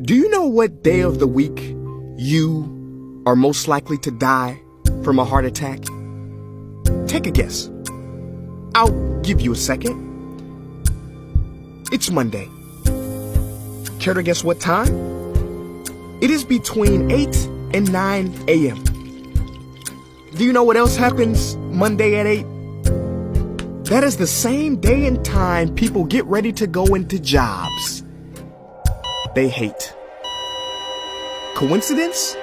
Do you know what day of the week you are most likely to die from a heart attack? Take a guess. I'll give you a second. It's Monday. Care to guess what time? It is between 8 and 9 a.m. Do you know what else happens Monday at 8? That is the same day and time people get ready to go into jobs they hate. Coincidence?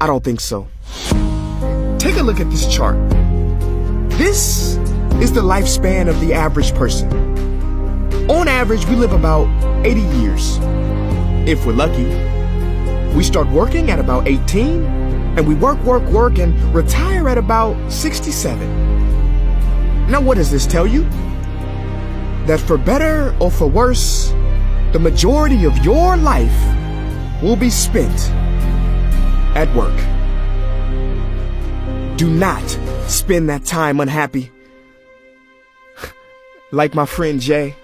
I don't think so. Take a look at this chart. This is the lifespan of the average person. On average, we live about 80 years. If we're lucky, we start working at about 18, and we work, and retire at about 67. Now, what does this tell you? That for better or for worse, the majority of your life will be spent at work. Do not spend that time unhappy. Like my friend Jay.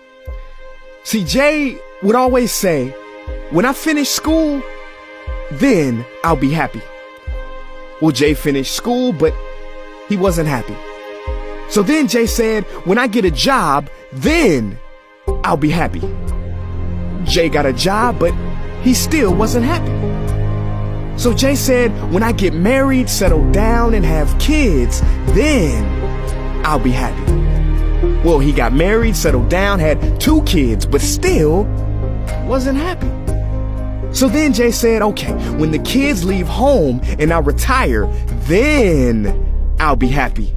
See, Jay would always say, when I finish school, then I'll be happy. Well, Jay finished school, but he wasn't happy. So then Jay said, when I get a job, then I'll be happy. Jay got a job, but he still wasn't happy. So Jay said, when I get married, settle down, and have kids, then I'll be happy. Well, he got married, settled down, had 2 kids, but still wasn't happy. So then Jay said, okay, when the kids leave home and I retire, then I'll be happy.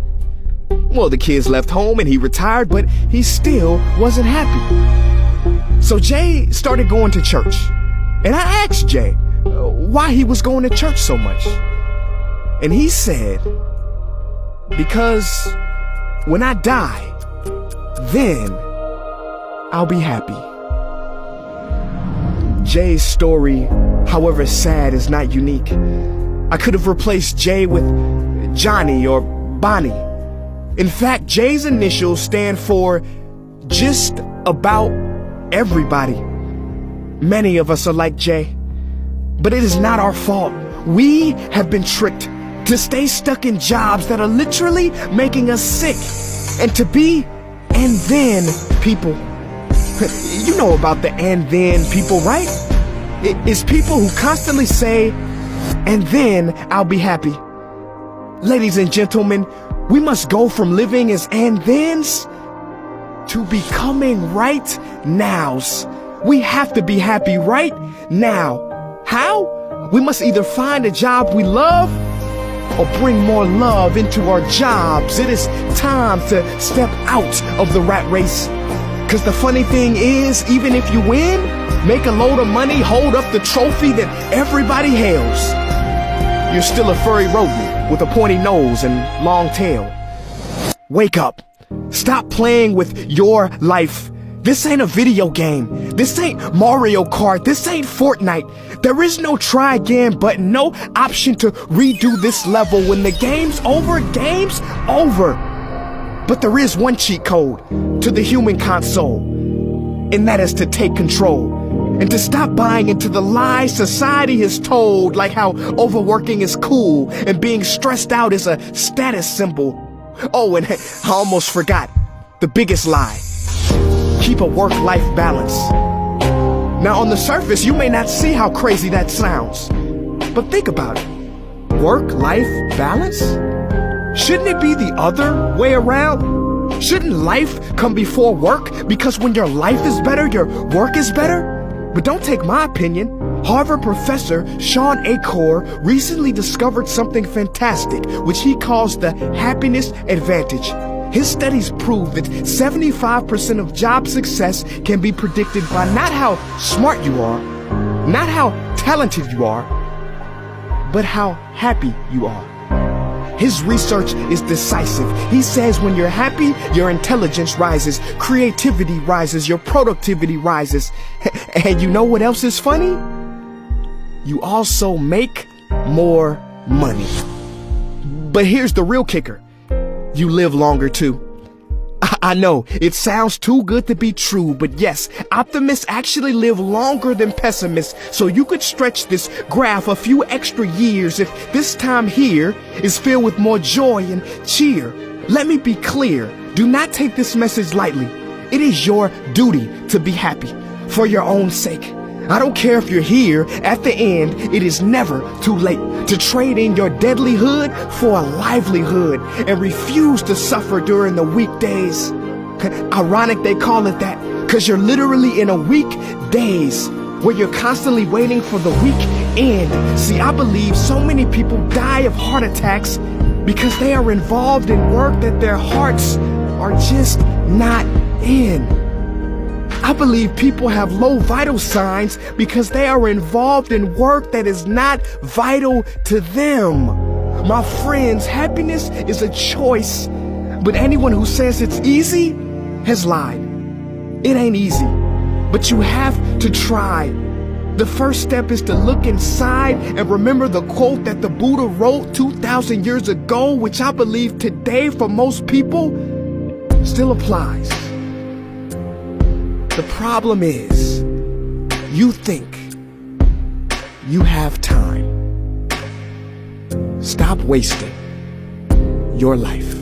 Well, the kids left home and he retired, but he still wasn't happy. So Jay started going to church. And I asked Jay why he was going to church so much. And he said, because when I die, then I'll be happy. Jay's story, however sad, is not unique. I could have replaced Jay with Johnny or Bonnie. In fact, Jay's initials stand for just about everybody. Many of us are like Jay, but it is not our fault. We have been tricked to stay stuck in jobs that are literally making us sick, and to be and then people. You know about the and then people, right? It's people who constantly say, and then I'll be happy. Ladies and gentlemen, we must go from living as and thens to becoming right nows. We have to be happy right now. How? We must either find a job we love or bring more love into our jobs. It is time to step out of the rat race. Cause the funny thing is, even if you win, make a load of money, hold up the trophy that everybody hails, you're still a furry rodent with a pointy nose and long tail. Wake up. Stop playing with your life. This ain't a video game. This ain't Mario Kart. This ain't Fortnite. There is no try again button, no option to redo this level. When the game's over, game's over. But there is one cheat code to the human console, and that is to take control and to stop buying into the lies society has told, like how overworking is cool and being stressed out is a status symbol. Oh, and I almost forgot the biggest lie. Keep a work-life balance. Now, on the surface, you may not see how crazy that sounds, but think about it. Work-life balance? Shouldn't it be the other way around? Shouldn't life come before work? Because when your life is better, your work is better? But don't take my opinion. Harvard professor Sean Achor recently discovered something fantastic, which he calls the happiness advantage. His studies prove that 75% of job success can be predicted by not how smart you are, not how talented you are, but how happy you are. His research is decisive. He says when you're happy, your intelligence rises, creativity rises, your productivity rises. And you know what else is funny? You also make more money. But here's the real kicker. You live longer too. I know, it sounds too good to be true, but yes, optimists actually live longer than pessimists, so you could stretch this graph a few extra years if this time here is filled with more joy and cheer. Let me be clear, do not take this message lightly. It is your duty to be happy, for your own sake. I don't care if you're here at the end, it is never too late to trade in your deadlyhood for a livelihood and refuse to suffer during the weekdays. Ironic they call it that, cause you're literally in a weekdays where you're constantly waiting for the weekend. See, I believe so many people die of heart attacks because they are involved in work that their hearts are just not in. I believe people have low vital signs because they are involved in work that is not vital to them. My friends, happiness is a choice, but anyone who says it's easy has lied. It ain't easy, but you have to try. The first step is to look inside and remember the quote that the Buddha wrote 2,000 years ago, which I believe today for most people still applies. The problem is, you think you have time. Stop wasting your life.